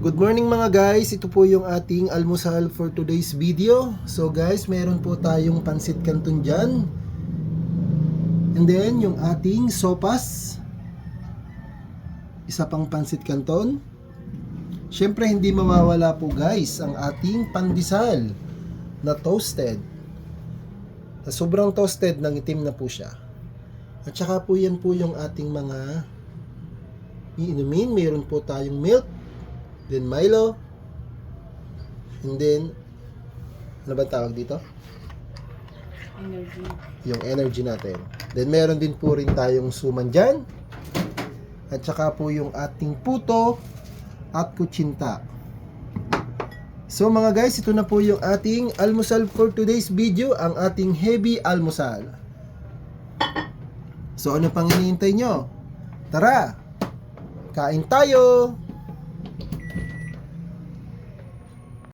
Good morning mga guys, ito po yung ating almusal for today's video. So guys, meron po tayong pansit canton dyan. And then yung ating sopas. Isa pang pansit canton. Syempre hindi mawawala po guys ang ating pandesal na toasted. Na sobrang toasted, nangitim na po siya. At saka po yan po yung ating mga iinumin. Meron po tayong milk, then Milo, and then ano ba tawag dito? Energy. Yung energy natin. Then meron din po rin tayong suman dyan, at saka po yung ating puto at kutsinta. So mga guys, ito na po yung ating almusal for today's video, ang ating heavy almusal. So ano pang hinihintay nyo? Tara, kain tayo!